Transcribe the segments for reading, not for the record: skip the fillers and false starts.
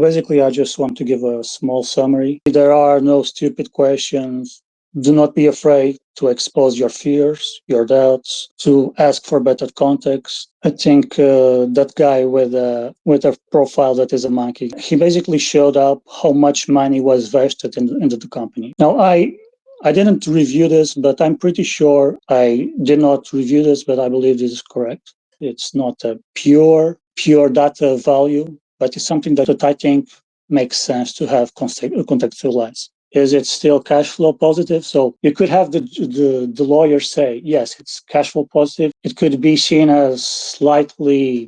basically, I just want to give a small summary. There are no stupid questions. Do not be afraid to expose your fears, your doubts, to ask for better context. I think that guy with a profile that is a monkey, he basically showed up how much money was vested into the company. Now, I didn't review this, but I'm pretty sure I did not review this, but I believe this is correct. It's not a pure data value, but it's something that I think makes sense to have contextualized. Is it still cash flow positive? So you could have the lawyer say, yes, it's cash flow positive. It could be seen as slightly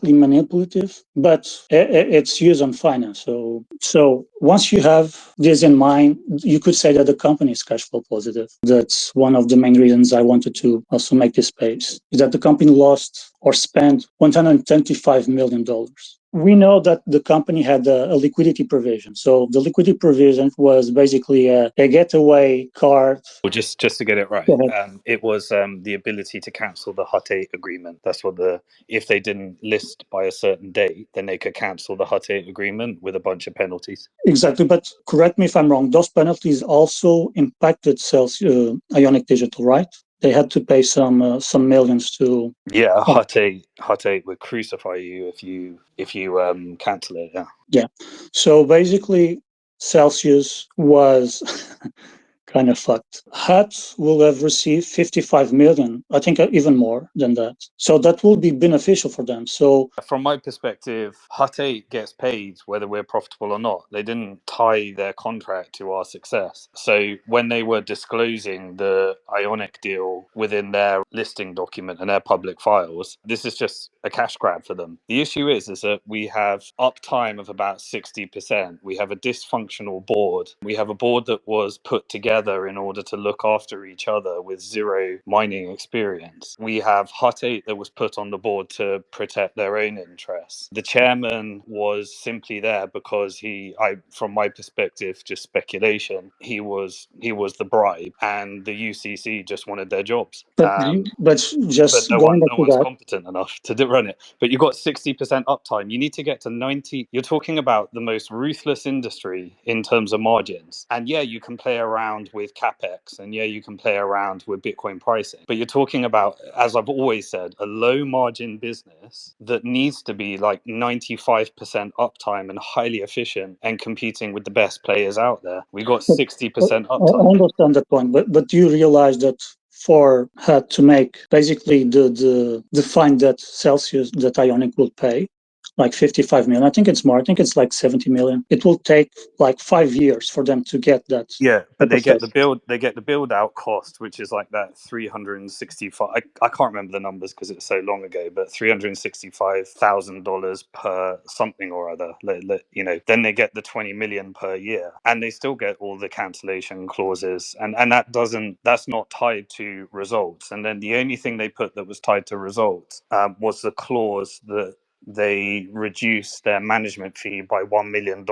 manipulative, but it's used on finance. So once you have this in mind, you could say that the company is cash flow positive. That's one of the main reasons I wanted to also make this space, is that the company lost or spent $125 million. We know that the company had a liquidity provision. So the liquidity provision was basically a getaway card. Well, just to get it right, it was the ability to cancel the Hut 8 agreement. That's what if they didn't list by a certain date, then they could cancel the Hut 8 agreement with a bunch of penalties. Exactly, but correct me if I'm wrong. Those penalties also impacted Ionic Digital, right? They had to pay some millions to. Yeah, Hut 8 would crucify you if you cancel it. Yeah. So basically, Celsius was kind of fucked. Hut will have received 55 million, I think even more than that. So that will be beneficial for them. So from my perspective, Hut 8 gets paid whether we're profitable or not. They didn't tie their contract to our success. So when they were disclosing the Ionic deal within their listing document and their public files, this is just a cash grab for them. The issue is that we have uptime of about 60%. We have a dysfunctional board. We have a board that was put together in order to look after each other with zero mining experience. We have Hut 8 that was put on the board to protect their own interests. The chairman was simply there because from my perspective, just speculation, he was the bribe, and the UCC just wanted their jobs. But no one's competent enough to run it. But you've got 60% uptime. You need to get to 90. You're talking about the most ruthless industry in terms of margins. And yeah, you can play around with capex, and yeah, you can play around with Bitcoin pricing. But you're talking about, as I've always said, a low margin business that needs to be like 95% uptime and highly efficient and competing with the best players out there. We got 60% uptime. I understand that point, but do you realize that for Hut to make basically the fine that Celsius, that Ionic will pay, like 55 million. I think it's more. I think it's like 70 million. It will take like 5 years for them to get that. Yeah, but they get the build out cost, which is like that 365. I can't remember the numbers because it's so long ago, but $365,000 per something or other. Then they get the 20 million per year, and they still get all the cancellation clauses, and that's not tied to results. And then the only thing they put that was tied to results was the clause that they reduce their management fee by $1 million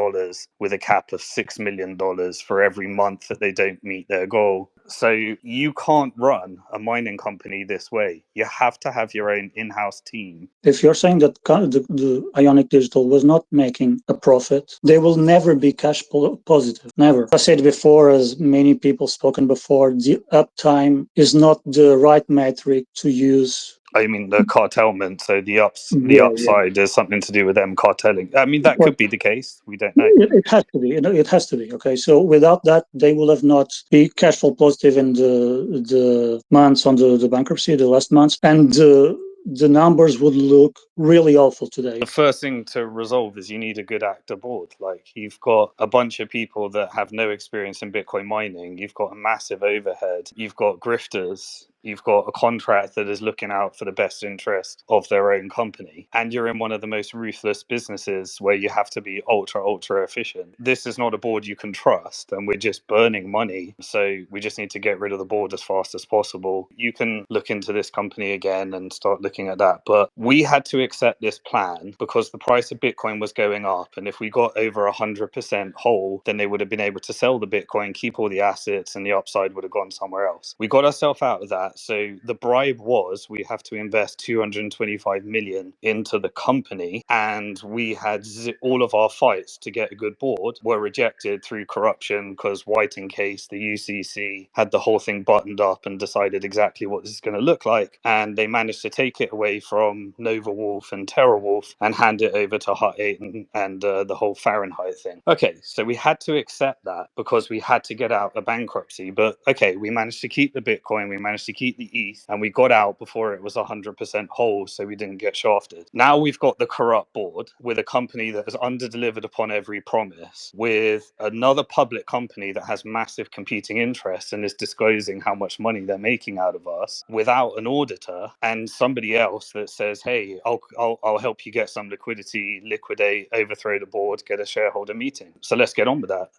with a cap of $6 million for every month that they don't meet their goal. So you can't run a mining company this way. You have to have your own in-house team. If you're saying that the Ionic Digital was not making a profit, they will never be cash positive. Never. I said before, as many people spoken before, the uptime is not the right metric to use. I mean, the cartelment, so the upside is something to do with them cartelling. I mean, that could be the case. We don't know. It has to be. It has to be. Okay, so without that, they will have not be cash flow positive in the months on the bankruptcy, the last months, and the numbers would look really awful today. The first thing to resolve is you need a good actor board. Like, you've got a bunch of people that have no experience in Bitcoin mining. You've got a massive overhead. You've got grifters. You've got a contract that is looking out for the best interest of their own company. And you're in one of the most ruthless businesses where you have to be ultra efficient. This is not a board you can trust, and we're just burning money. So we just need to get rid of the board as fast as possible. You can look into this company again and start looking at that. But we had to accept this plan because the price of Bitcoin was going up. And if we got over 100% whole, then they would have been able to sell the Bitcoin, keep all the assets, and the upside would have gone somewhere else. We got ourselves out of that. So the bribe was we have to invest 225 million into the company. And we had all of our fights to get a good board were rejected through corruption because White and Case, the UCC, had the whole thing buttoned up and decided exactly what this is going to look like. And they managed to take it away from Nova Wolf and TerraWolf and hand it over to Hut 8 and the whole Fahrenheit thing. Okay, so we had to accept that because we had to get out of bankruptcy. But okay, we managed to keep the Bitcoin, we managed to keep the ETH, and we got out before it was 100% whole, so we didn't get shafted. Now we've got the corrupt board with a company that has underdelivered upon every promise, with another public company that has massive competing interests and is disclosing how much money they're making out of us, without an auditor, and somebody else that says, hey, I'll help you get some liquidity, liquidate, overthrow the board, get a shareholder meeting. So let's get on with that.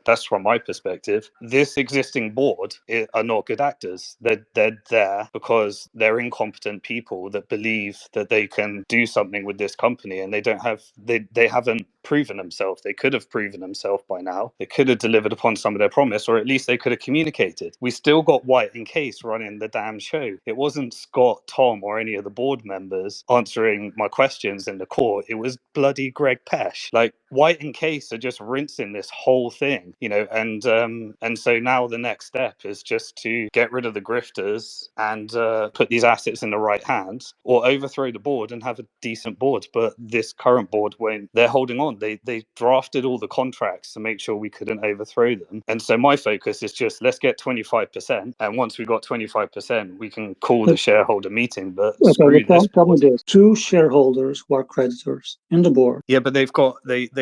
That's from my perspective. This existing board are not good actors. They're there because they're incompetent people that believe that they can do something with this company, and they haven't proven themselves. They could have proven themselves by now. They could have delivered upon some of their promise, or at least they could have communicated. We still got White and Case running the damn show. It wasn't Scott, Tom, or any of the board members answering my questions in the court. It was bloody Greg Pesh. Like, White and Case are just rinsing this whole thing, and so now the next step is just to get rid of the grifters and put these assets in the right hands, or overthrow the board and have a decent board. But this current board won't. They're holding on. They drafted all the contracts to make sure we couldn't overthrow them. And so my focus is just let's get 25%. And once we got 25%, we can call the shareholder meeting. But screw this board. Two shareholders who are creditors in the board. Yeah, but they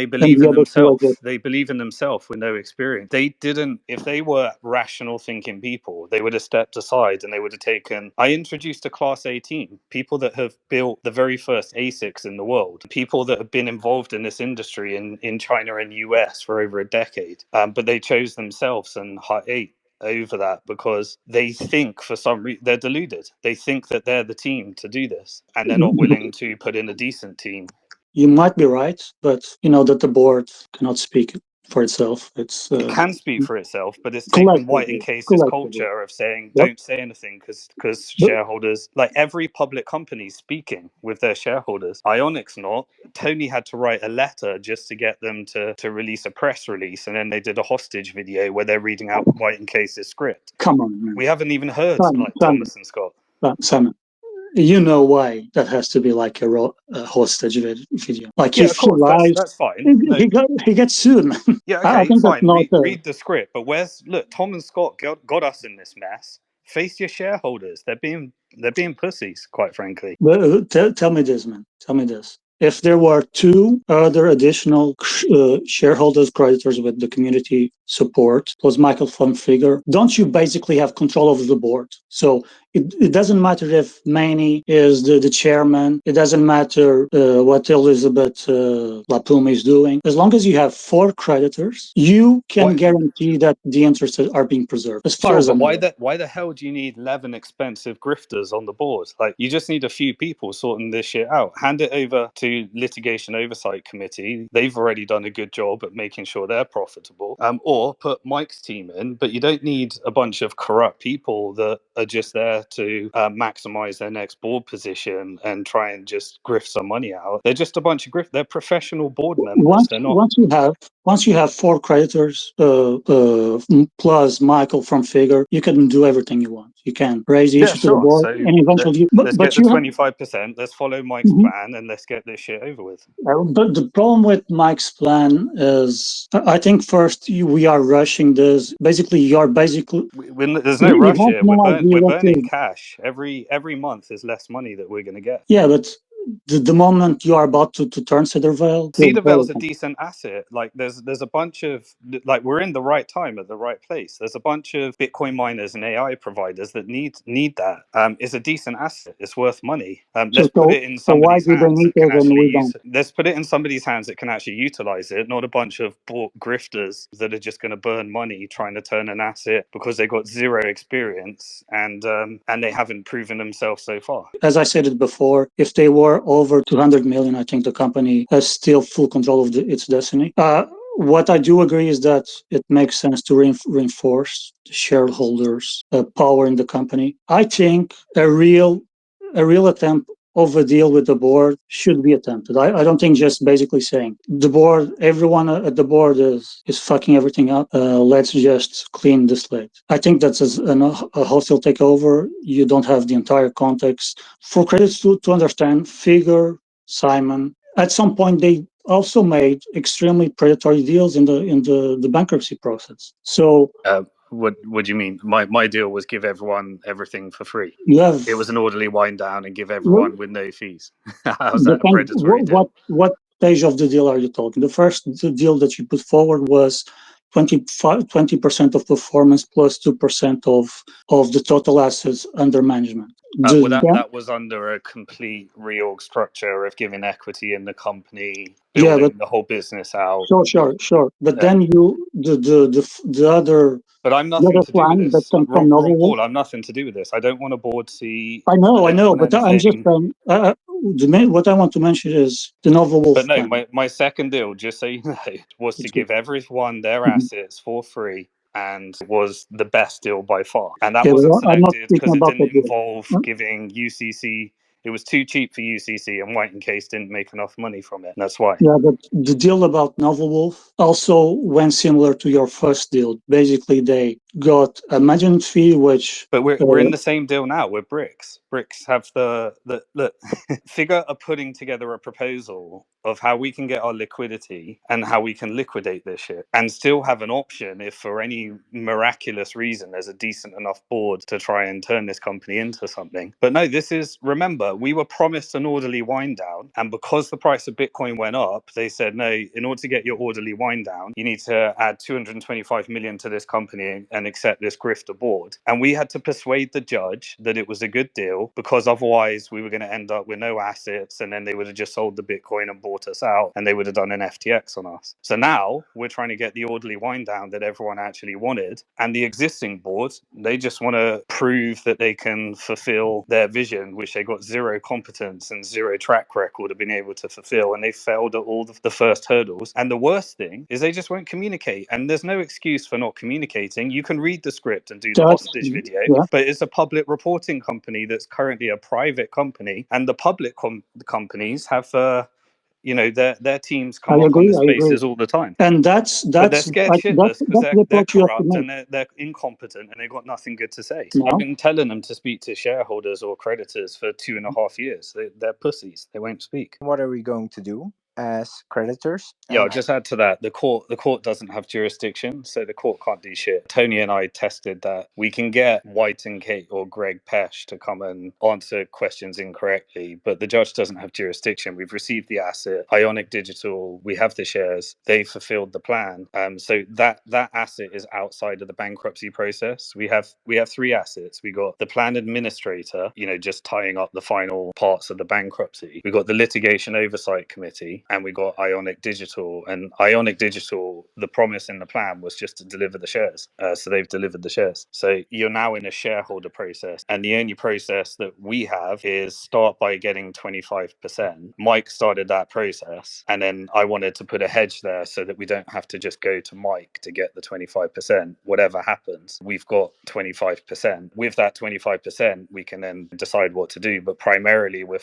believe in themselves. They believe in themselves with no experience. They didn't. If they were rational thinking people, they would have stepped aside and they would have taken. I introduced a Class A team, people that have built the very first ASICs in the world, people that have been involved in this industry in China and US for over a decade. But they chose themselves and Hut 8 over that because they think for some reason they're deluded. They think that they're the team to do this, and they're not willing to put in a decent team. You might be right, but you know that the board cannot speak for itself. It can speak for itself, but it's taken White and Case's culture of saying don't say anything because shareholders, like every public company, speaking with their shareholders. Ionic's not. Tony had to write a letter just to get them to release a press release, and then they did a hostage video where they're reading out White and Case's script. Come on, man. We haven't even heard Thomas and Scott. Simon, you know why that has to be like a hostage video. Like, yeah, if of course, that's fine. He gets sued, man. Yeah, okay, fine. Read the script, but Tom and Scott got us in this mess. Face your shareholders. They're being pussies, quite frankly. But, tell me this, man. Tell me this. If there were two other additional shareholders, creditors with the community support, plus Michael von Figure, don't you basically have control over the board? So it doesn't matter if Manny is the chairman. It doesn't matter what Elizabeth Lapuma is doing. As long as you have four creditors, you can guarantee that the interests are being preserved. As far as I'm aware. Why the hell do you need 11 expensive grifters on the board? Like, you just need a few people sorting this shit out. Hand it over to Litigation Oversight Committee. They've already done a good job at making sure they're profitable. Or put Mike's team in, but you don't need a bunch of corrupt people that are just there to maximize their next board position and try and just grift some money out. They're just a bunch of They're professional board members. Once you have four creditors plus Michael from Figure, you can do everything you want. You can raise the issue to the board, so and eventually. Let's get the 25%. Let's follow Mike's plan, and let's get this shit over with. But the problem with Mike's plan is, I think first we are rushing this. Basically, there's no rush here. We're burning cash every month. Is less money that we're going to get. Yeah, but the moment you are about to turn Cedarvale, Cedarvale's a decent asset. Like, there's a bunch of, like, we're in the right time at the right place. There's a bunch of Bitcoin miners and AI providers that need that. It's a decent asset. It's worth money. Let's put it in somebody's hands that can actually let's put it in somebody's hands that can actually utilize it, not a bunch of grifters that are just going to burn money trying to turn an asset because they got zero experience and they haven't proven themselves so far. As I said it before, if they were were over 200 million, I think the company has still full control of its destiny. What I do agree is that it makes sense to reinforce the shareholders' power in the company. I think a real attempt of a deal with the board should be attempted. I don't think just basically saying the board, everyone at the board is fucking everything up. Let's just clean the slate. I think that's a wholesale takeover. You don't have the entire context. For credits to understand, Figure, Simon, at some point they also made extremely predatory deals in the bankruptcy process. So what do you mean? My deal was give everyone everything for free. It was an orderly wind down and give everyone with no fees. How's that a predatory deal? What stage of the deal are you talking? The first deal that you put forward was 20% of performance plus 2% of the total assets under management. That was under a complete reorg structure of giving equity in the company, building the whole business out. Sure. But then the other. But I'm nothing to do with this. Ron Paul, I'm nothing to do with this. I don't want a board seat. I know, but I'm just what I want to mention is the Novel Wolf. But no, my second deal, just so you know, was to give everyone their assets for free, and was the best deal by far. And that wasn't selected because it didn't involve giving UCC. It was too cheap for UCC, and White and Case didn't make enough money from it. That's why. Yeah, but the deal about Novel Wolf also went similar to your first deal. Basically, they got a management fee, which. But we're in the same deal now. We're Bricks. Bricks have the Figure are putting together a proposal of how we can get our liquidity and how we can liquidate this shit, and still have an option if for any miraculous reason there's a decent enough board to try and turn this company into something. But no, remember, we were promised an orderly wind down, and because the price of Bitcoin went up, they said, no, in order to get your orderly wind down, you need to add 225 million to this company and accept this grifter board. And we had to persuade the judge that it was a good deal, because otherwise we were going to end up with no assets, and then they would have just sold the Bitcoin and bought us out, and they would have done an FTX on us. So now we're trying to get the orderly wind down that everyone actually wanted, and the existing board, they just want to prove that they can fulfill their vision, which they got zero competence and zero track record of being able to fulfill, and they failed at all the first hurdles. And the worst thing is they just won't communicate, and there's no excuse for not communicating. You can read the script and do the hostage video, but it's a public reporting company that's currently a private company, and the public companies have their teams come up on the spaces all the time, and that's but they're scared shitless because they're corrupt and they're incompetent and they've got nothing good to say. I've been telling them to speak to shareholders or creditors for 2.5 years. They're pussies. They won't speak. What are we going to do as creditors? Yeah, I'll just add to that. The court doesn't have jurisdiction, so the court can't do shit. Tony and I tested that. We can get White and Kate or Greg Pesh to come and answer questions incorrectly, but the judge doesn't have jurisdiction. We've received the asset. Ionic Digital, we have the shares. They fulfilled the plan. So that asset is outside of the bankruptcy process. We have 3 assets. We got the plan administrator, just tying up the final parts of the bankruptcy. We got the litigation oversight committee, and we got Ionic Digital. And Ionic Digital, the promise in the plan was just to deliver the shares. So they've delivered the shares. So you're now in a shareholder process. And the only process that we have is start by getting 25%. Mike started that process. And then I wanted to put a hedge there so that we don't have to just go to Mike to get the 25%. Whatever happens, we've got 25%. With that 25%, we can then decide what to do. But primarily, we're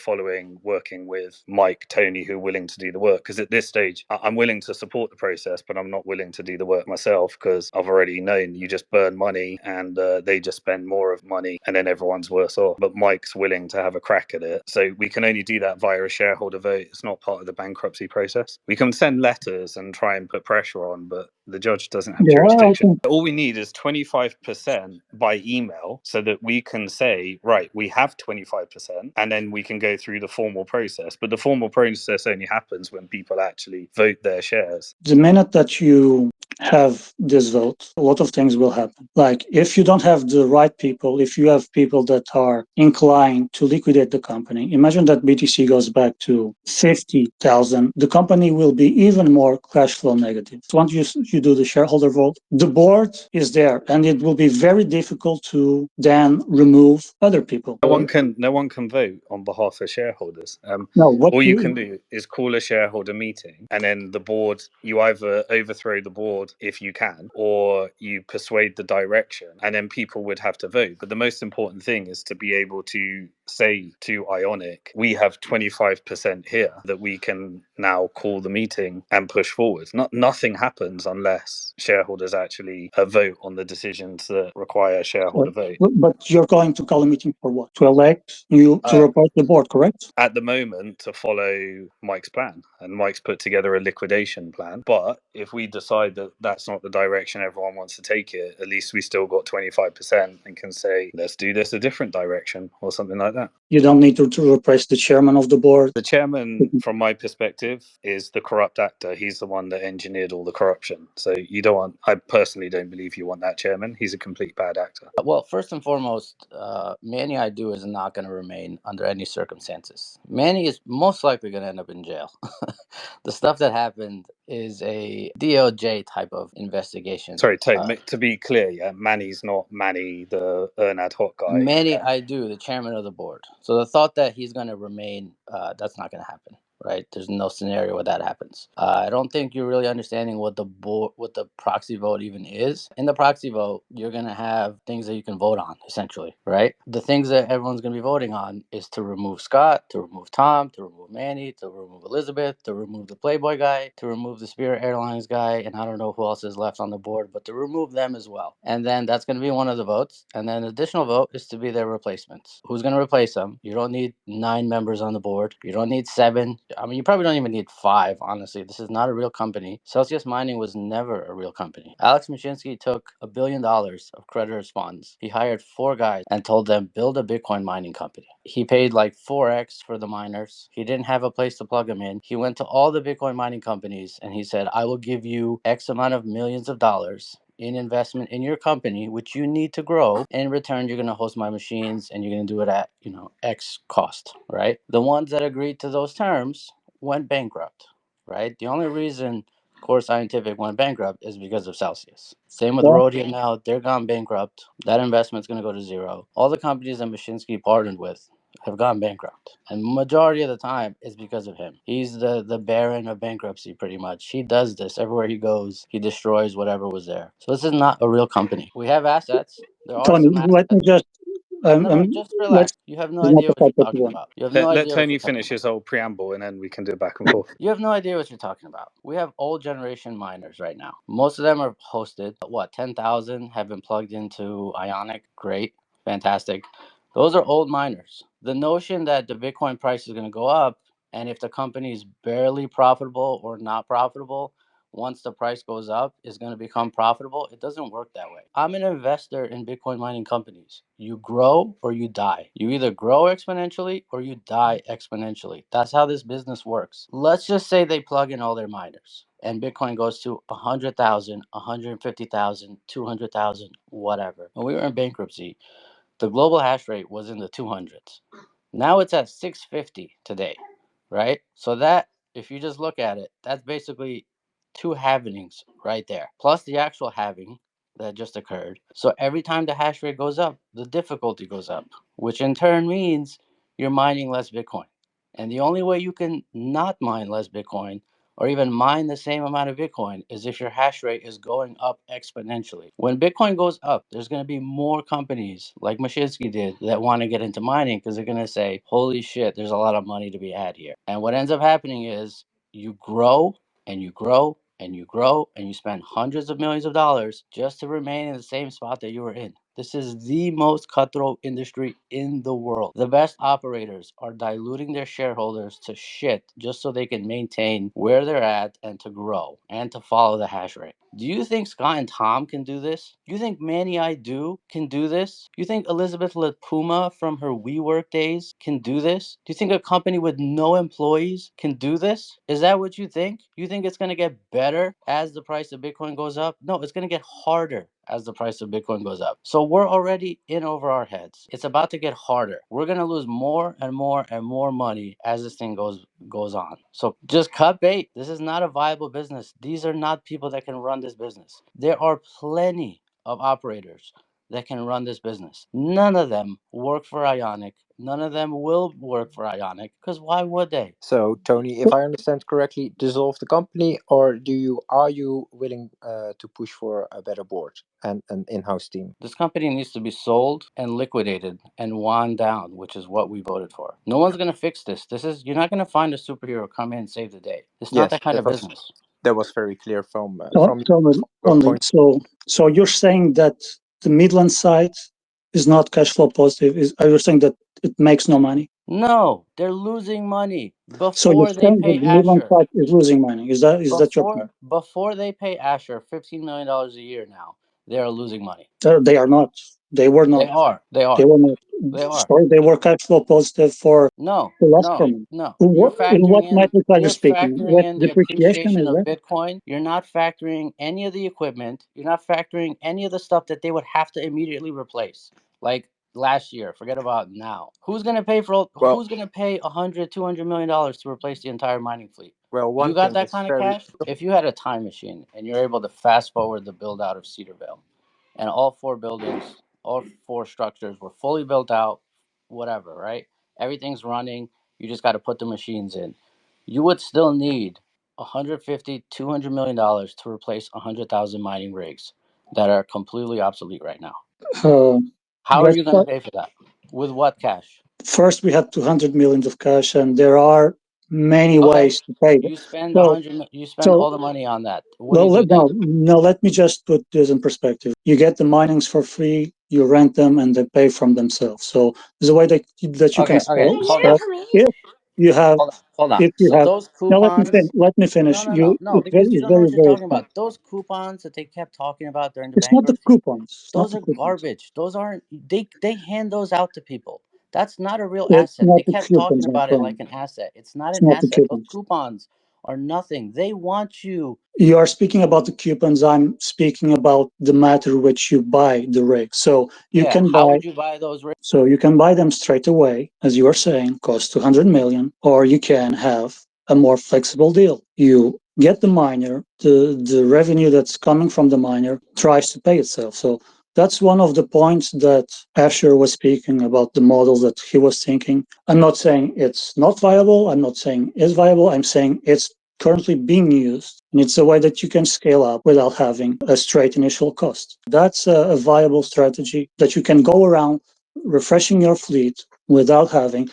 working with Mike, Tony, who are willing to do the work. Because at this stage, I'm willing to support the process, but I'm not willing to do the work myself, because I've already known you just burn money and they just spend more of money and then everyone's worse off. But Mike's willing to have a crack at it. So we can only do that via a shareholder vote. It's not part of the bankruptcy process. We can send letters and try and put pressure on, but the judge doesn't have jurisdiction. All we need is 25% by email so that we can say, right, we have 25%, and then we can go through the formal process. But the formal process only happens when people actually vote their shares. The minute that you have this vote, a lot of things will happen. Like if you don't have the right people, if you have people that are inclined to liquidate the company, imagine that BTC goes back to 50,000, the company will be even more cash flow negative. So once you do the shareholder vote, the board is there, and it will be very difficult to then remove other people. No one can vote on behalf of shareholders. No, what All you can do is call a shareholder meeting, and then the board, you either overthrow the board if you can, or you persuade the direction, and then people would have to vote. But the most important thing is to be able to say to Ionic, we have 25% here that we can now call the meeting and push forward. Nothing happens unless shareholders actually vote on the decisions that require a shareholder vote. But you're going to call a meeting for what? To elect you to replace the board, correct? At the moment, to follow Mike's plan, and Mike's put together a liquidation plan. But if we decide that that's not the direction everyone wants to take it, at least we still got 25% and can say, let's do this a different direction or something like that. You don't need to replace the chairman of the board. The chairman, from my perspective, is the corrupt actor. He's the one that engineered all the corruption. So you don't want, I personally don't believe you want that chairman. He's a complete bad actor. Well, first and foremost, Manny I do is not going to remain under any circumstances. Manny is most likely going to end up in jail. The stuff that happened is a DOJ type of investigation. Sorry, to be clear, yeah, Manny's not Manny, the Earn Ad Hoc guy. Manny I do, the chairman of the board. So the thought that he's going to remain, that's not going to happen. Right? There's no scenario where that happens. I don't think you're really understanding what the proxy vote even is. In the proxy vote, you're gonna have things that you can vote on, essentially, right? The things that everyone's gonna be voting on is to remove Scott, to remove Tom, to remove Manny, to remove Elizabeth, to remove the Playboy guy, to remove the Spirit Airlines guy, and I don't know who else is left on the board, but to remove them as well. And then that's gonna be one of the votes. And then the additional vote is to be their replacements. Who's gonna replace them? You don't need 9 members on the board. You don't need 7. I mean, you probably don't even need 5, honestly. This is not a real company. Hellsius Mining was never a real company. Alex Mashinsky took $1 billion of creditors' funds. He hired 4 guys and told them, build a Bitcoin mining company. He paid like 4x for the miners. He didn't have a place to plug them in. He went to all the Bitcoin mining companies and he said, I will give you X amount of millions of dollars in investment in your company, which you need to grow. In return, you're going to host my machines and you're going to do it at, X cost, right? The ones that agreed to those terms went bankrupt, right? The only reason Core Scientific went bankrupt is because of Celsius. Same with Rhodium now. They're gone bankrupt. That investment's going to go to zero. All the companies that Mashinsky partnered with have gone bankrupt. And majority of the time is because of him. He's the baron of bankruptcy, pretty much. He does this everywhere he goes. He destroys whatever was there. So this is not a real company. We have assets. There are Tony, some assets. let me just No, just relax. You have no idea what you're talking about. You have no Let idea. Tony finish his whole preamble and then we can do it back and forth. You have no idea what you're talking about. We have old generation miners right now. Most of them are hosted. 10,000 have been plugged into Ionic. Great. Fantastic. Those are old miners. The notion that the Bitcoin price is going to go up, and if the company is barely profitable or not profitable, once the price goes up, is going to become profitable. It doesn't work that way. I'm an investor in Bitcoin mining companies. You grow or you die. You either grow exponentially or you die exponentially. That's how this business works. Let's just say they plug in all their miners and Bitcoin goes to 100,000, 150,000, 200,000, whatever. When we were in bankruptcy, the global hash rate was in the 200s. Now it's at 650 today, right? So that, if you just look at it, that's basically 2 halvings right there, plus the actual halving that just occurred. So every time the hash rate goes up, the difficulty goes up, which in turn means you're mining less Bitcoin. And the only way you can not mine less Bitcoin or even mine the same amount of Bitcoin is if your hash rate is going up exponentially. When Bitcoin goes up, there's going to be more companies like Mashinsky did that want to get into mining because they're going to say, holy shit, there's a lot of money to be had here. And what ends up happening is you grow and you grow and you grow and you spend hundreds of millions of dollars just to remain in the same spot that you were in. This is the most cutthroat industry in the world. The best operators are diluting their shareholders to shit just so they can maintain where they're at and to grow and to follow the hash rate. Do you think Scott and Tom can do this? Do you think Manny I Do can do this? Do you think Elizabeth LaPuma from her WeWork days can do this? Do you think a company with no employees can do this? Is that what you think? You think it's going to get better as the price of Bitcoin goes up? No, it's going to get harder as the price of Bitcoin goes up. So we're already in over our heads. It's about to get harder. We're going to lose more and more and more money as this thing goes on. So just cut bait. This is not a viable business. These are not people that can run this business. There are plenty of operators that can run this business. None of them work for Ionic. None of them will work for Ionic, because why would they? So, Tony, if I understand correctly, dissolve the company, or are you willing to push for a better board and an in-house team? This company needs to be sold and liquidated and wound down, which is what we voted for. No one's going to fix this. You're not going to find a superhero come in and save the day. It's not that kind of business. That was very clear from your point. So you're saying that the Midland site is not cash flow positive. Are you saying that it makes no money? No, they're losing money So you're before they saying that pay the Midland Asher. site is losing money. Is that your point? Before they pay Asher $15 million a year now, they are losing money. They are not. They were not. They are. They were not. They are. Sorry, they were cash flow positive for the last payment. No. In what metric are you speaking? Factoring What in the depreciation appreciation is of that? Bitcoin. You're not factoring any of the equipment. You're not factoring any of the stuff that they would have to immediately replace. Like last year, forget about now. Who's going to pay who's going to pay $100-200 million to replace the entire mining fleet? Well, you got that kind of cash? If you had a time machine and you're able to fast forward the build out of Cedarville, and all 4 buildings, all 4 structures were fully built out, whatever, right? Everything's running. You just got to put the machines in. You would still need $150-200 million to replace 100,000 mining rigs that are completely obsolete right now. How are you going to pay for that? With what cash? First, we had 200 million of cash, and there are many ways to pay. You spend all the money on that. Let me just put this in perspective. You get the minings for free, you rent them, and they pay from themselves. So there's a way that you can scale. If you have, hold on. If you have, those coupons. Let me finish. No, because you don't know what you're talking about. Those coupons that they kept talking about during the It's not the coupons. Those are garbage. Those aren't. They hand those out to people. That's not a real It's asset. not They the kept coupons, talking my about it friend. like an asset. It's not It's an not the asset. Those coupons. coupons are nothing. They want you. You are speaking about the coupons. I'm speaking about the matter which you buy the rig. So you can buy. How would you buy those rigs? So you can buy them straight away, as you are saying, cost 200 million, or you can have a more flexible deal. You get the miner, the revenue that's coming from the miner tries to pay itself. So that's one of the points that Asher was speaking about, the model that he was thinking. I'm not saying it's not viable. I'm not saying it's viable. I'm saying it's currently being used, and it's a way that you can scale up without having a straight initial cost. That's a viable strategy that you can go around refreshing your fleet without having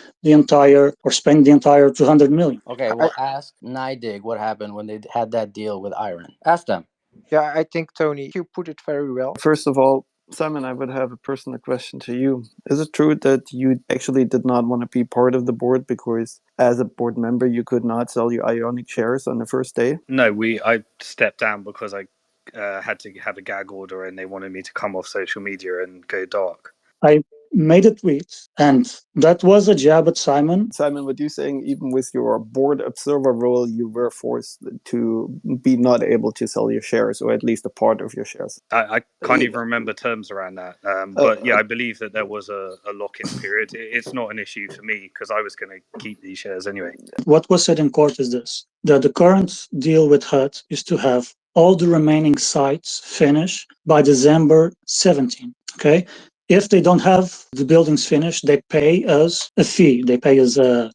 spend the entire 200 million. Okay, well, ask NYDIG what happened when they had that deal with Iron. Ask them. Yeah, I think, Tony, you put it very well. First of all, Simon, I would have a personal question to you. Is it true that you actually did not want to be part of the board because as a board member, you could not sell your Ionic shares on the first day? No, I stepped down because I had to have a gag order and they wanted me to come off social media and go dark. I made a tweet, and that was a jab at Simon. Simon, what you saying, even with your board observer role, you were forced to be not able to sell your shares, or at least a part of your shares? I can't even remember terms around that. But yeah, I believe that there was a lock-in period. It's not an issue for me because I was going to keep these shares anyway. What was said in court is this, that the current deal with HUD is to have all the remaining sites finished by December 17, okay? If they don't have the buildings finished, they pay us a fee. They pay us a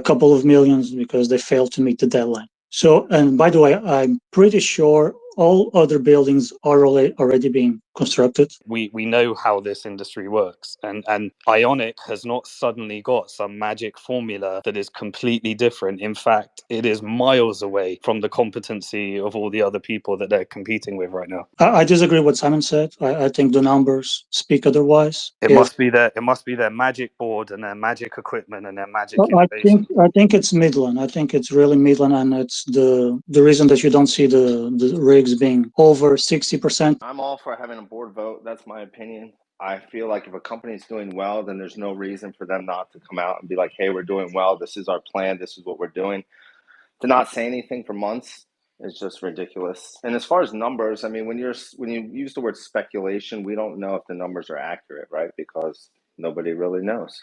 couple of millions because they failed to meet the deadline. So, and by the way, I'm pretty sure all other buildings are already being constructed. We know how this industry works, and Ionic has not suddenly got some magic formula that is completely different. In fact, it is miles away from the competency of all the other people that they're competing with right now. I disagree with what Simon said. I think the numbers speak otherwise. It must be their magic board and their magic equipment and their magic I innovation. think it's Midland. I think it's really Midland, and it's the reason that you don't see the rigs being over 60%. I'm all for having a board vote. That's my opinion. I feel like if a company is doing well, then there's no reason for them not to come out and be like, hey, we're doing well. This is our plan. This is what we're doing. To not say anything for months is just ridiculous. And as far as numbers, I mean, when you use the word speculation, we don't know if the numbers are accurate, right? Because nobody really knows.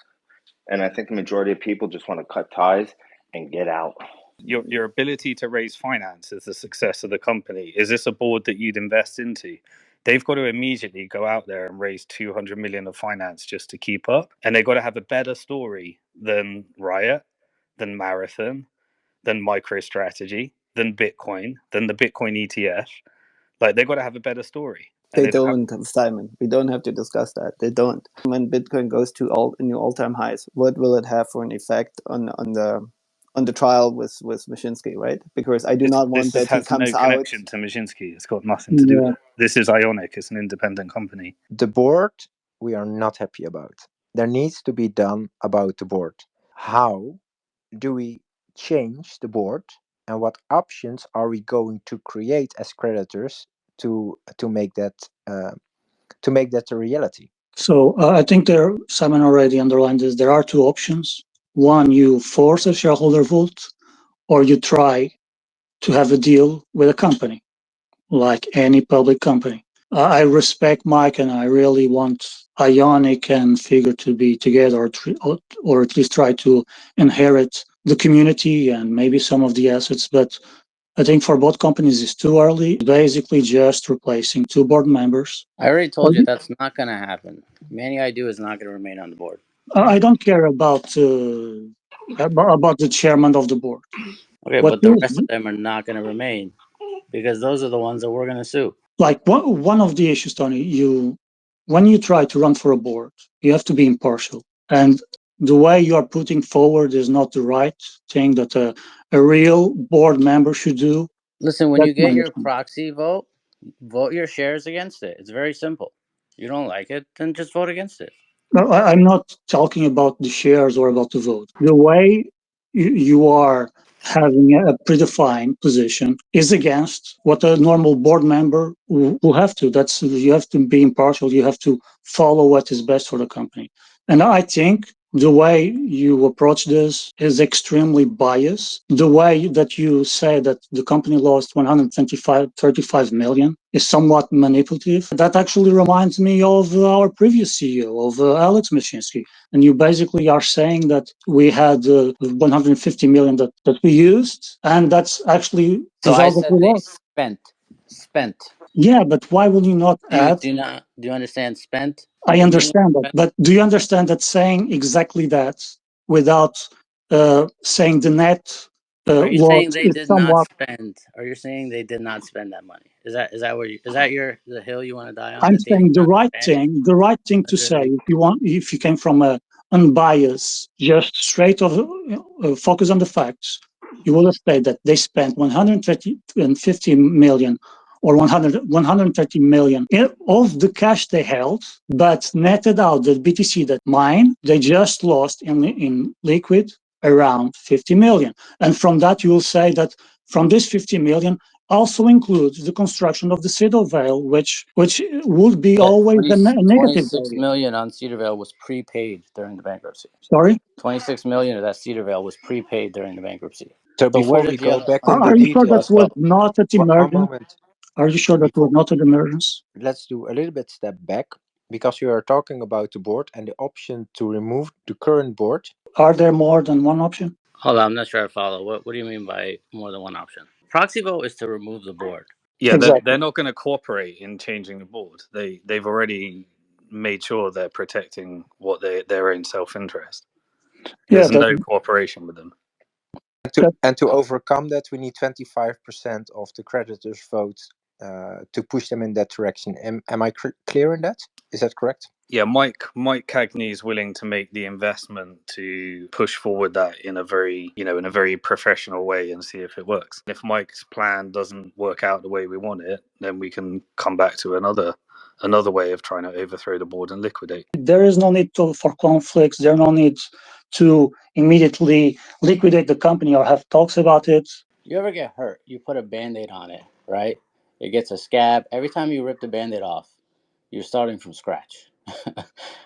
And I think the majority of people just want to cut ties and get out. Your ability to raise finance is the success of the company. Is this a board that you'd invest into? They've got to immediately go out there and raise 200 million of finance just to keep up. And they've got to have a better story than Riot, than Marathon, than MicroStrategy, than Bitcoin, than the Bitcoin ETF. Like, they've got to have a better story. They don't, Simon. We don't have to discuss that. They don't. When Bitcoin goes to new all-time highs, what will it have for an effect on the trial with Mashinsky, right? Because I do not want that he comes no out. Connection to Mashinsky. It's got nothing to do with it. This is Ionic. It's an independent company. The board, we are not happy about. There needs to be done about the board. How do we change the board, and what options are we going to create as creditors to make that a reality? So I think Simon already underlined this. There are two options. One, you force a shareholder vote, or you try to have a deal with a company, like any public company. I respect Mike, and I really want Ionic and Figure to be together, or at least try to inherit the community and maybe some of the assets. But I think for both companies, it's too early. Basically, just replacing two board members. I already told you that's not going to happen. Manny Idu is not going to remain on the board. I don't care about the chairman of the board. Okay, but the rest of them are not going to remain because those are the ones that we're going to sue. Like one of the issues, Tony, when you try to run for a board, you have to be impartial. And the way you are putting forward is not the right thing that a real board member should do. Listen, when you get your proxy vote your shares against it. It's very simple. You don't like it, then just vote against it. No, I'm not talking about the shares or about the vote. The way you are having a predefined position is against what a normal board member will have to. You have to be impartial. You have to follow what is best for the company. And I think the way you approach this is extremely biased. The way that you say that the company lost 35 million is somewhat manipulative. That actually reminds me of our previous CEO, of Alex Mashinsky. And you basically are saying that we had 150 million that we used, and that's actually... So I said they spent. Yeah, but why will you not add... Do you understand spent? I understand that, but do you understand that saying exactly that without saying the net are you saying they did not spend? Are you saying they did not spend that money? Is that the hill you want to die on? I'm saying the right thing to say. If you came from a unbiased, just straight focus on the facts, you will have said that they spent 150 million or 130 million of the cash they held, but netted out the BTC that mine, they just lost in liquid around 50 million. And from that, you will say that from this 50 million also includes the construction of the Citadel Vale, which would be always a negative. 26 million on Cedar Vale was prepaid during the bankruptcy. Sorry? 26 million of that Cedar Vale was prepaid during the bankruptcy. So before we go back in the Are you sure that was not at emergence? Are you sure that was not at emergence? Let's do a little bit step back, because we are talking about the board and the option to remove the current board. Are there more than one option? Hold on, I'm not sure I follow. What do you mean by more than one option? Proxy vote is to remove the board. Yeah, exactly. They're not going to cooperate in changing the board. They've already made sure they're protecting their own self-interest. There's no cooperation with them. And to overcome that, we need 25% of the creditors' votes to push them in that direction. Am I clear in that? Is that correct? Yeah, Mike Cagney is willing to make the investment to push forward that in a very professional way and see if it works. If Mike's plan doesn't work out the way we want it, then we can come back to another way of trying to overthrow the board and liquidate. There is no need for conflicts. There's no need to immediately liquidate the company or have talks about it. You ever get hurt? You put a Band-Aid on it, right? It gets a scab. Every time you rip the Band-Aid off, you're starting from scratch,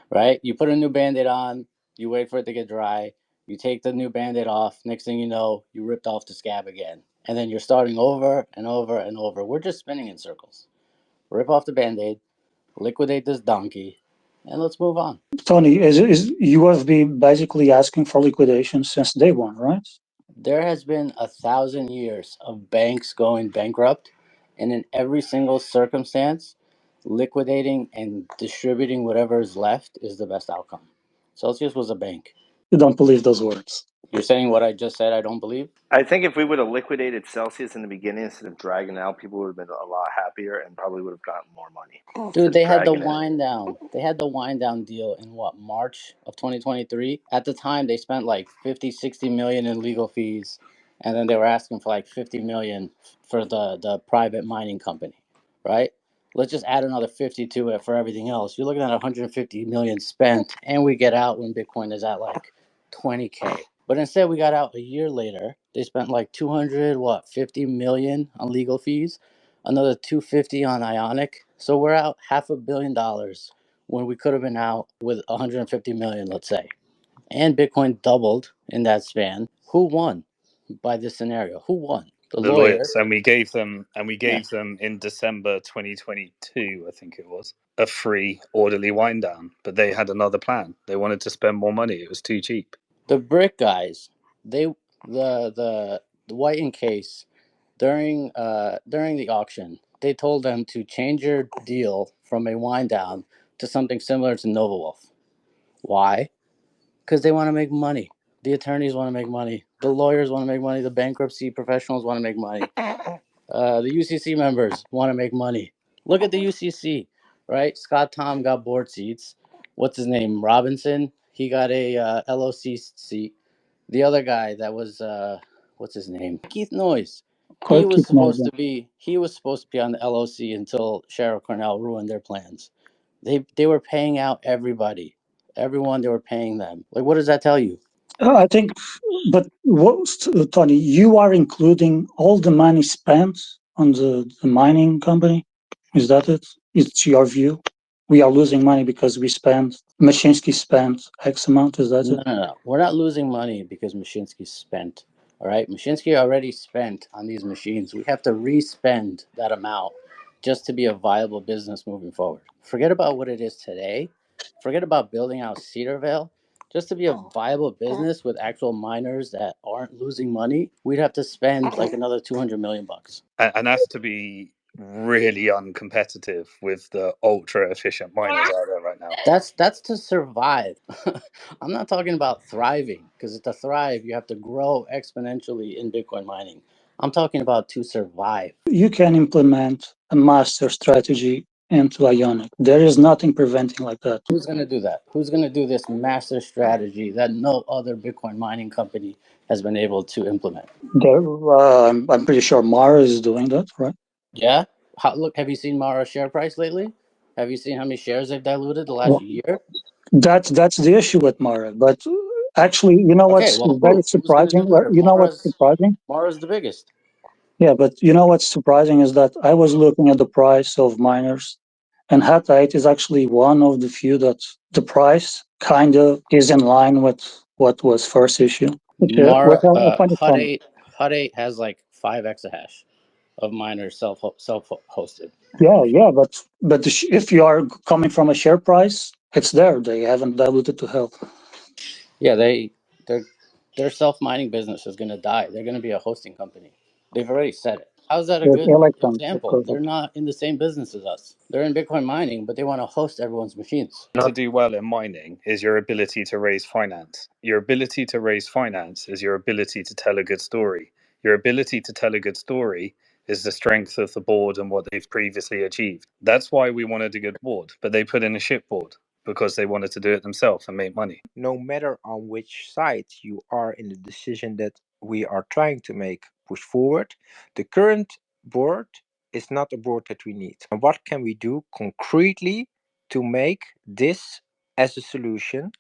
right? You put a new Band-Aid on, you wait for it to get dry, you take the new Band-Aid off, next thing you know, you ripped off the scab again. And then you're starting over and over and over. We're just spinning in circles. Rip off the Band-Aid, liquidate this donkey, and let's move on. Tony, is you have been basically asking for liquidation since day one, right? There has been 1,000 years of banks going bankrupt, and in every single circumstance, liquidating and distributing whatever is left is the best outcome. Celsius was a bank. You don't believe those words. You're saying what I just said I don't believe? I think if we would have liquidated Celsius in the beginning instead of dragging it out, people would have been a lot happier and probably would have gotten more money. Dude, they had the dragging it. wind down. They had the wind down deal in what, March of 2023? At the time, they spent like 50, 60 million in legal fees, and then they were asking for like 50 million for the private mining company, right? Let's just add another 50 to it for everything else. You're looking at 150 million spent, and we get out when Bitcoin is at like 20K. But instead, we got out a year later. They spent like 50 million on legal fees, another 250 on Ionic. So we're out $500 million when we could have been out with 150 million, let's say. And Bitcoin doubled in that span. Who won by this scenario? Who won? The The lawyer. lawyers, and we gave them in December 2022, I think it was, a free orderly wind down, but they had another plan. They wanted to spend more money. It was too cheap. The brick guys, the White and Case during the auction, they told them to change your deal from a wind down to something similar to Nova Wolf. Why? Because they want to make money. The attorneys want to make money. The lawyers want to make money. The bankruptcy professionals want to make money. The UCC members want to make money. Look at the UCC, right? Scott Tom got board seats. What's his name? Robinson. He got a LOC seat. The other guy that was what's his name? Keith Noyes. He was supposed to be on the LOC until Cheryl Cornell ruined their plans. They were paying out everybody. Everyone, they were paying them. Like, what does that tell you? I think, but Tony, you are including all the money spent on the mining company. Is that it? It's your view? We are losing money because Mashinsky spent X amount. Is that it? No. We're not losing money because Mashinsky spent. All right, Mashinsky already spent on these machines. We have to re-spend that amount just to be a viable business moving forward. Forget about what it is today. Forget about building out Cedarvale. Just to be a viable business with actual miners that aren't losing money, we'd have to spend like another $200 million. And that's to be really uncompetitive with the ultra efficient miners out there right now. That's to survive. I'm not talking about thriving, because to thrive you have to grow exponentially in Bitcoin mining. I'm talking about to survive. You can implement a master strategy into Ionic. There is nothing preventing like that. Who's going to do that? Who's going to do this master strategy that no other Bitcoin mining company has been able to implement? I'm pretty sure Mara is doing that, right? Yeah. Look, have you seen Mara's share price lately? Have you seen how many shares they've diluted the last year? That's the issue with Mara. But actually, you know what's very surprising? You know what's surprising? Mara's the biggest. Yeah, but you know what's surprising is that I was looking at the price of miners, and Hut 8 is actually one of the few that the price kind of is in line with what was first issue. Mara, Hut 8 has like 5 exahash of miners self-hosted. Yeah, but if you are coming from a share price, it's there. They haven't diluted to hell. Yeah, their self-mining business is going to die. They're going to be a hosting company. They've already said it. How's that a good example? They're not in the same business as us. They're in Bitcoin mining, but they want to host everyone's machines. To do well in mining is your ability to raise finance. Your ability to raise finance is your ability to tell a good story. Your ability to tell a good story is the strength of the board and what they've previously achieved. That's why we wanted a good board, but they put in a shit board because they wanted to do it themselves and make money. No matter on which side you are in the decision that we are trying to make push forward, the current board is not a board that we need. And what can we do concretely to make this as a solution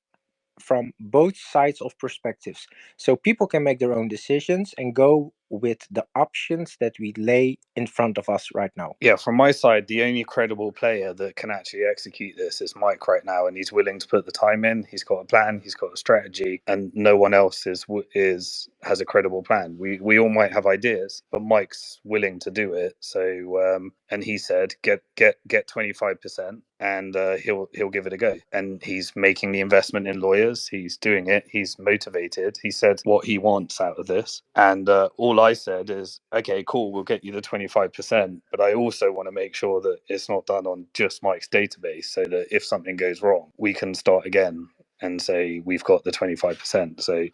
from both sides of perspectives, so people can make their own decisions and go with the options that we lay in front of us right now? Yeah, from my side, the only credible player that can actually execute this is Mike right now, and he's willing to put the time in. He's got a plan, he's got a strategy, and no one else has a credible plan. We all might have ideas, but Mike's willing to do it. So and he said get 25%, and he'll give it a go. And he's making the investment in lawyers. He's doing it. He's motivated. He said what he wants out of this, and all I said is, okay, cool, we'll get you the 25%, but I also want to make sure that it's not done on just Mike's database, so that if something goes wrong, we can start again and say we've got the 25%. So,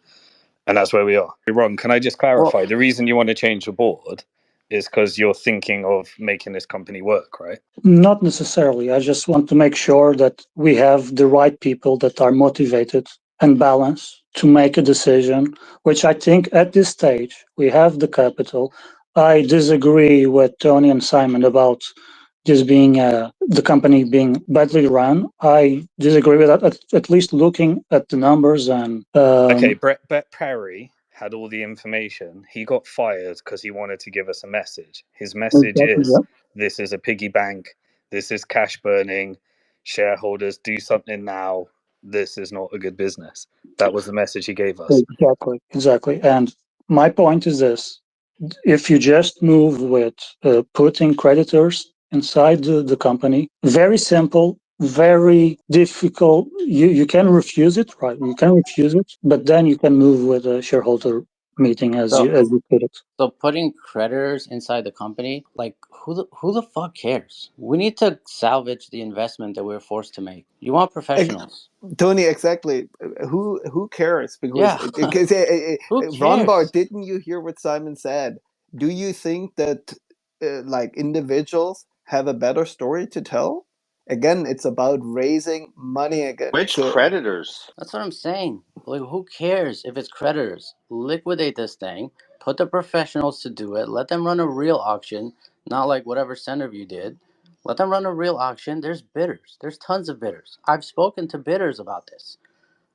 and that's where we are. Ron, can I just clarify? Well, The reason you want to change the board is because you're thinking of making this company work, right? Not necessarily. I just want to make sure that we have the right people that are motivated and balanced to make a decision, which I think at this stage we have the capital. I disagree with Tony and Simon about this being the company being badly run. I disagree with that, at least looking at the numbers. And okay, Brett Perry had all the information. He got fired because he wanted to give us a message. His message is, this is a piggy bank, this is cash burning, shareholders, do something now, this is not a good business. That was the message he gave us. Exactly. And my point is this: if you just move with putting creditors inside the company, very simple, very difficult. You can refuse it, right? You can refuse it, but then you can move with a shareholder meeting, as you put it. So putting creditors inside the company, like who the fuck cares? We need to salvage the investment that we're forced to make. You want professionals. Tony, exactly. Who cares? Yeah. Because Who RonPaulBot, cares? didn't you hear what Simon said? Do you think that like individuals have a better story to tell? Again, it's about raising money again. Which So creditors? That's what I'm saying. Like, who cares if it's creditors? Liquidate this thing, put the professionals to do it, let them run a real auction, not like whatever Centerview did. Let them run a real auction. There's bidders. There's tons of bidders. I've spoken to bidders about this.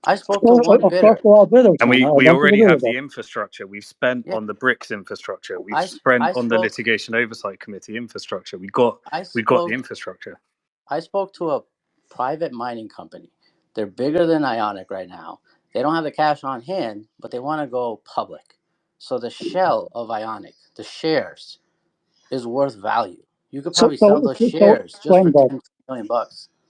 I spoke to one Of course, bidder. there are bidders, And man. I we don't already disagree have with the that. infrastructure. We've spent Yeah. on the BRICS infrastructure. We've I spent on the spoke litigation oversight committee infrastructure. We've got the infrastructure. I spoke to a private mining company. They're bigger than Ionic right now. They don't have the cash on hand, but they want to go public. So the shell of Ionic, the shares, is worth value. You could probably sell those shares just for Explain that. $10 million.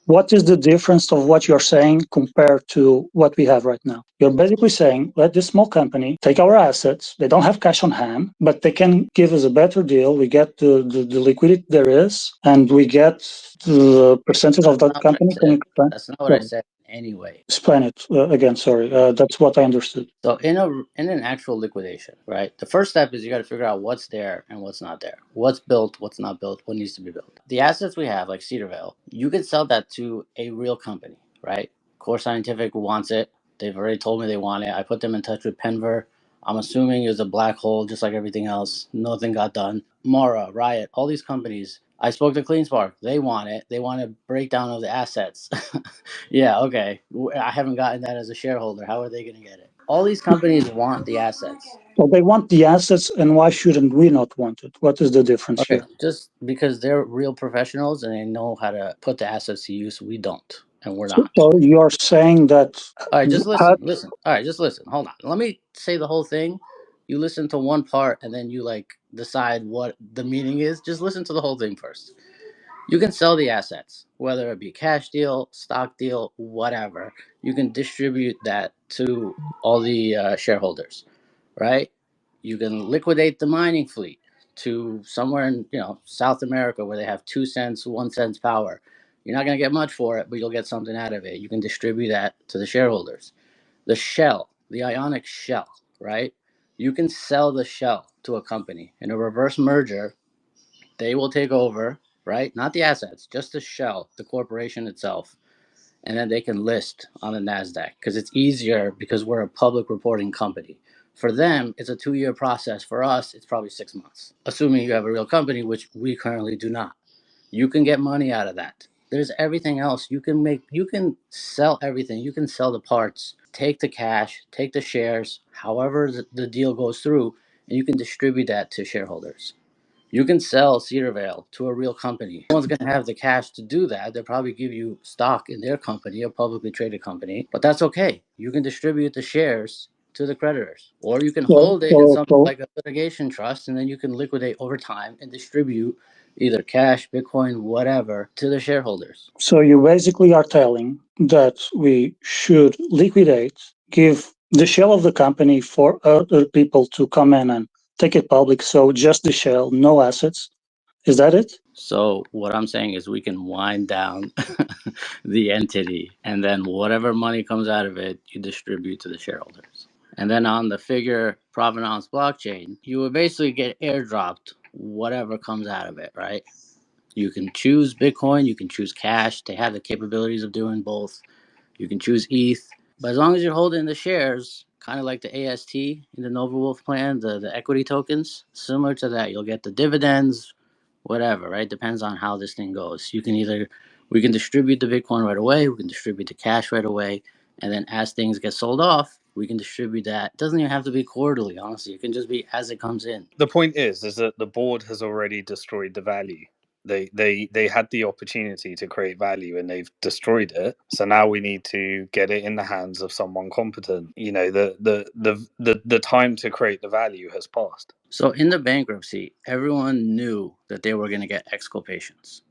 What is the difference of what you're saying compared to what we have right now? You're basically saying, let this small company take our assets. They don't have cash on hand, but they can give us a better deal. We get the liquidity there is, and we get the percentage of that company. That's not what I said anyway. Explain it again, sorry. That's what I understood. So in an actual liquidation, right? The first step is you got to figure out what's there and what's not there. What's built, what's not built, what needs to be built. The assets we have, like Cedarvale, you could sell that to a real company, right? Core Scientific wants it. They've already told me they want it. I put them in touch with Penver. I'm assuming it was a black hole, just like everything else. Nothing got done. Mara, Riot, all these companies. I spoke to CleanSpark. They want it. They want a breakdown of the assets. Yeah, okay. I haven't gotten that as a shareholder. How are they going to get it? All these companies want the assets. Well, they want the assets, and why shouldn't we not want it? What is the difference here? Just because they're real professionals and they know how to put the assets to use, we don't, and we're not. So you're saying that... All right, just listen. All right, just listen. Hold on. Let me say the whole thing. You listen to one part, and then you decide what the meaning is. Just listen to the whole thing first. You can sell the assets, whether it be cash deal, stock deal, whatever. You can distribute that to all the shareholders, right? You can liquidate the mining fleet to somewhere in South America where they have 2 cents, 1 cent power. You're not going to get much for it, but you'll get something out of it. You can distribute that to the shareholders. The shell, the Ionic shell, right? You can sell the shell to a company in a reverse merger. They will take over, right? Not the assets, just the shell, the corporation itself. And then they can list on the NASDAQ because it's easier because we're a public reporting company. For them, it's a 2-year process. For us, it's probably 6 months, assuming you have a real company, which we currently do not. You can get money out of that. There's everything else. You can sell everything. You can sell the parts, take the cash, take the shares, however the deal goes through, and you can distribute that to shareholders. You can sell Cedarvale to a real company. No one's going to have the cash to do that. They'll probably give you stock in their company, a publicly traded company, but that's okay. You can distribute the shares to the creditors, or you can hold it in something like a litigation trust, and then you can liquidate over time and distribute either cash, Bitcoin, whatever, to the shareholders. So you basically are telling that we should liquidate, give the shell of the company for other people to come in and take it public. So just the shell, no assets. Is that it? So what I'm saying is we can wind down the entity, and then whatever money comes out of it, you distribute to the shareholders. And then on the Figure Provenance blockchain, you would basically get airdropped whatever comes out of it, right? You can choose Bitcoin, you can choose cash. They have the capabilities of doing both. You can choose ETH. But as long as you're holding the shares, kind of like the AST in the Nova Wolf plan, the equity tokens, similar to that, you'll get the dividends, whatever, right? Depends on how this thing goes. We can distribute the Bitcoin right away, we can distribute the cash right away, and then as things get sold off, we can distribute that. It doesn't even have to be quarterly, honestly. It can just be as it comes in. The point is that the board has already destroyed the value. They had the opportunity to create value and they've destroyed it. So now we need to get it in the hands of someone competent. You know, the time to create the value has passed. So in the bankruptcy, everyone knew that they were going to get exculpations.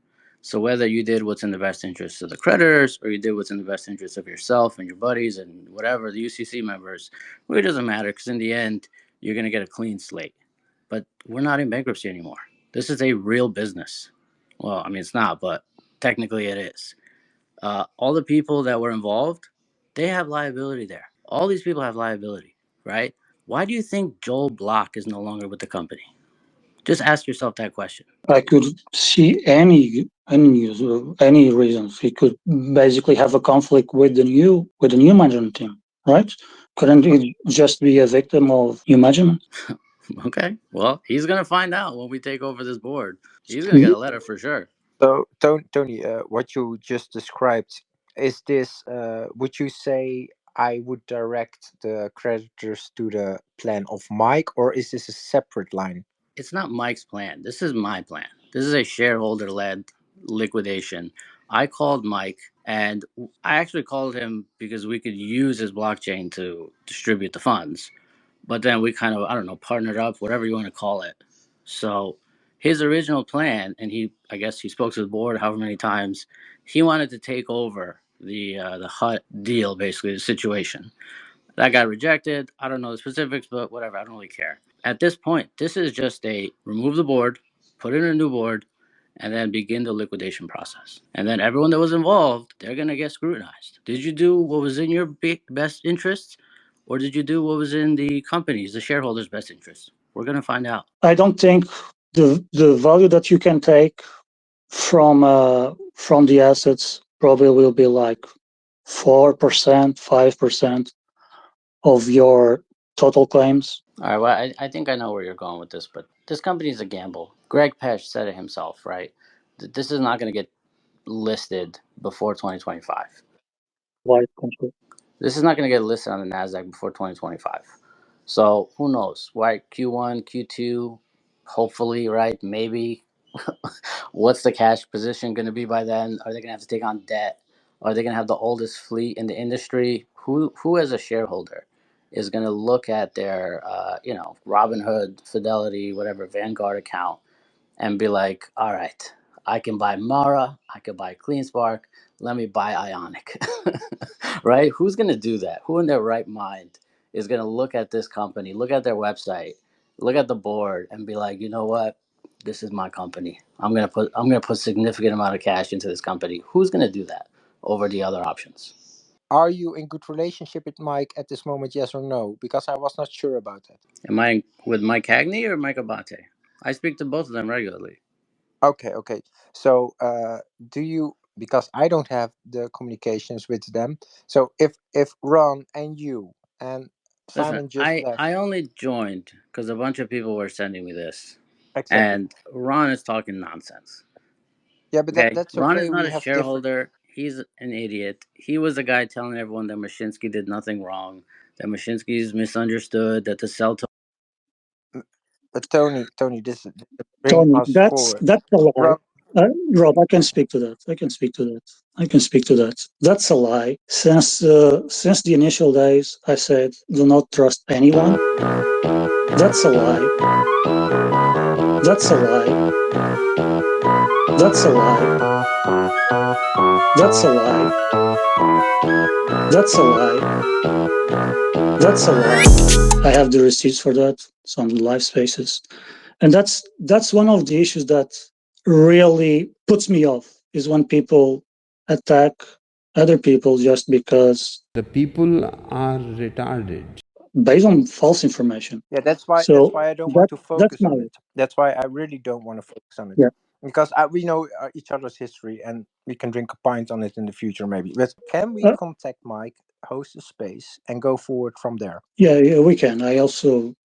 So whether you did what's in the best interest of the creditors or you did what's in the best interest of yourself and your buddies and whatever, the UCC members, well, it doesn't matter because in the end, you're going to get a clean slate. But we're not in bankruptcy anymore. This is a real business. Well, I mean, it's not, but technically it is. All the people that were involved, they have liability there. All these people have liability, right? Why do you think Joel Block is no longer with the company? Just ask yourself that question. I could see any reasons. He could basically have a conflict with the new management team, right? Couldn't he just be a victim of new management? Okay, well, he's gonna find out when we take over this board. He's gonna get a letter for sure. So, Tony, what you just described, is this, would you say I would direct the creditors to the plan of Mike, or is this a separate line? It's not Mike's plan. This is my plan. This is a shareholder-led liquidation. I called Mike, and I actually called him because we could use his blockchain to distribute the funds. But then we kind of, I don't know, partnered up, whatever you want to call it. So his original plan, and I guess he spoke to the board however many times, he wanted to take over the HUT deal, basically the situation. That got rejected. I don't know the specifics, but whatever. I don't really care. At this point, this is just remove the board, put in a new board, and then begin the liquidation process. And then everyone that was involved, they're going to get scrutinized. Did you do what was in your best interests, or did you do what was in the company's, the shareholders' best interests? We're going to find out. I don't think the value that you can take from the assets probably will be like 4%, 5% of your total claims. All right, well, I think I know where you're going with this, but this company is a gamble. Greg Pesch said it himself, right? This is not going to get listed before 2025. Why country? This is not going to get listed on the NASDAQ before 2025. So who knows? Right? Q1, Q2, hopefully, right? Maybe. What's the cash position going to be by then? Are they going to have to take on debt? Are they going to have the oldest fleet in the industry? Who as a shareholder is going to look at their, Robinhood, Fidelity, whatever, Vanguard account and be like, all right, I can buy Mara, I could buy CleanSpark, let me buy Ionic, right? Who's going to do that? Who in their right mind is going to look at this company, look at their website, look at the board and be like, you know what? This is my company. I'm going to put significant amount of cash into this company. Who's going to do that over the other options? Are you in good relationship with Mike at this moment, yes or no? Because I was not sure about that. Am I with Mike Cagney or Mike Abate? I speak to both of them regularly. Okay. So, do you? Because I don't have the communications with them. So, if Ron and you and Listen, Simon just left, I only joined because a bunch of people were sending me this, exactly. and Ron is talking nonsense. Yeah, but Okay, that's Ron okay. is not We a have different. shareholder. He's an idiot. He was the guy telling everyone that Mashinsky did nothing wrong, that Mashinsky is misunderstood, that the cell. But Tony, this bring Tony, us forward. that's a lie. Ron, Rob, I can speak to that. I can speak to that. I can speak to that. That's a lie. Since the initial days, I said, do not trust anyone. That's a lie. That's a lie. That's a lie. That's a lie. That's a lie. That's a lie. I have the receipts for that. It's on the live spaces. And that's one of the issues that really puts me off is when people attack other people just because The people are retarded. based on false information. yeah, that's So why I don't want to that's focus my on it. That's why I really don't want to focus on it yeah. because we know each other's history and we can drink a pint on it in the future maybe. But can we Uh, contact Mike, host a space, and go forward from there? yeah, we can.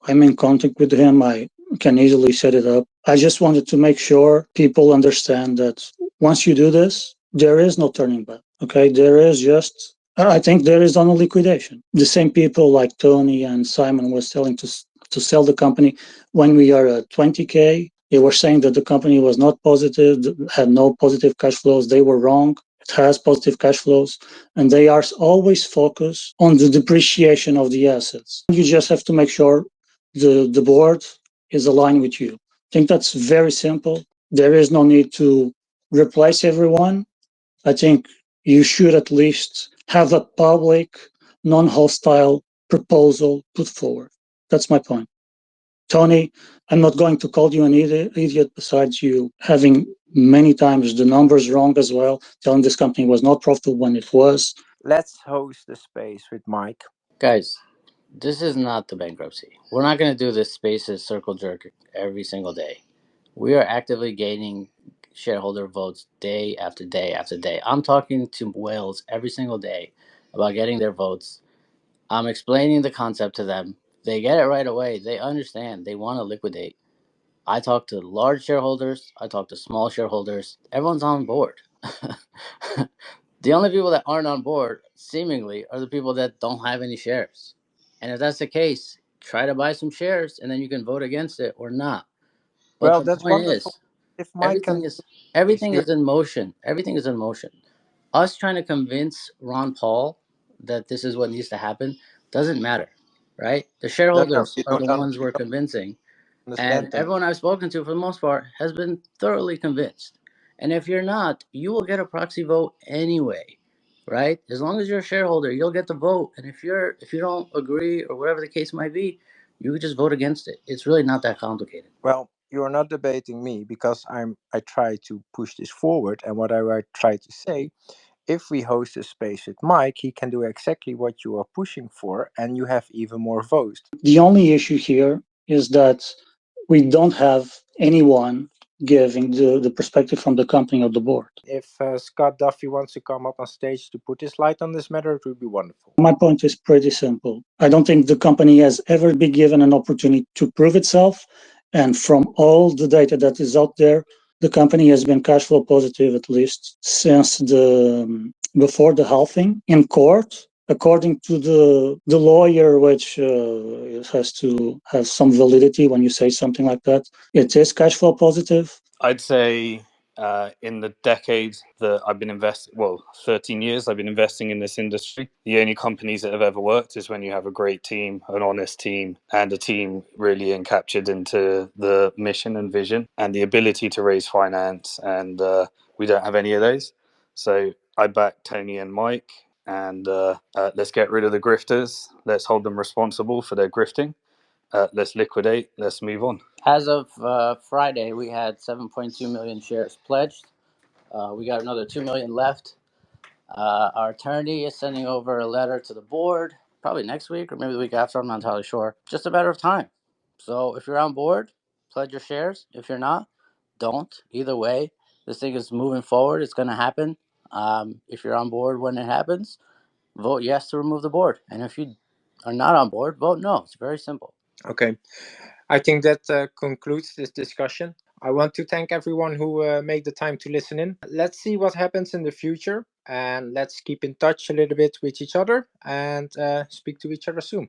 I'm in contact with him. I can easily set it up. I just wanted to make sure people understand that once you do this, there is no turning back. Okay, there is just. I think there is on a liquidation. The same people like Tony and Simon was telling to sell the company when we are at 20K. They were saying that the company was not positive, had no positive cash flows. They were wrong. It has positive cash flows, and they are always focused on the depreciation of the assets. You just have to make sure the board is aligned with you. I think that's very simple. There is no need to replace everyone. I think you should at least have a public, non-hostile proposal put forward. That's my point. Tony, I'm not going to call you an idiot besides you having many times the numbers wrong as well, telling this company was not profitable when it was. Let's host a space with Mike. Guys, this is not the bankruptcy. We're not going to do this spaces circle jerk every single day. We are actively gaining shareholder votes day after day after day. I'm talking to whales every single day about getting their votes. I'm explaining the concept to them. They get it right away. They understand. They want to liquidate. I talk to large shareholders. I talk to small shareholders. Everyone's on board. The only people that aren't on board, seemingly, are the people that don't have any shares. And if that's the case, try to buy some shares and then you can vote against it or not. But Well, the that's point wonderful. is, If Mike can, everything is please, everything is in motion. Everything is in motion. Us trying to convince Ron Paul that this is what needs to happen doesn't matter, right? The no, shareholders you are don't the ones we're convincing, and understand them. everyone I've spoken to, for the most part, has been thoroughly convinced. And if you're not, you will get a proxy vote anyway, right? As long as you're a shareholder, you'll get the vote. And if you don't agree or whatever the case might be, you could just vote against it. It's really not that complicated. Well, you are not debating me because I try to push this forward, and what I try to say, if we host a space with Mike, he can do exactly what you are pushing for, and you have even more votes. The only issue here is that we don't have anyone giving the perspective from the company or the board. If Scott Duffy wants to come up on stage to put his light on this matter, it would be wonderful. My point is pretty simple. I don't think the company has ever been given an opportunity to prove itself. And from all the data that is out there, the company has been cash flow positive at least since before the halving in court. According to the lawyer, which has to have some validity when you say something like that, it is cash flow positive. I'd say in the decade that I've been investing, 13 years I've been investing in this industry, the only companies that have ever worked is when you have a great team, an honest team, and a team really encaptured into the mission and vision and the ability to raise finance. And we don't have any of those. So I back Tony and Mike, and let's get rid of the grifters. Let's hold them responsible for their grifting. Let's liquidate. Let's move on. As of Friday, we had 7.2 million shares pledged. We got another 2 million left. Our attorney is sending over a letter to the board, probably next week or maybe the week after. I'm not entirely sure. Just a matter of time. So if you're on board, pledge your shares. If you're not, don't. Either way, this thing is moving forward. It's going to happen. If you're on board when it happens, vote yes to remove the board. And if you are not on board, vote no. It's very simple. Okay. I think that concludes this discussion. I want to thank everyone who made the time to listen in. Let's see what happens in the future, and let's keep in touch a little bit with each other and speak to each other soon.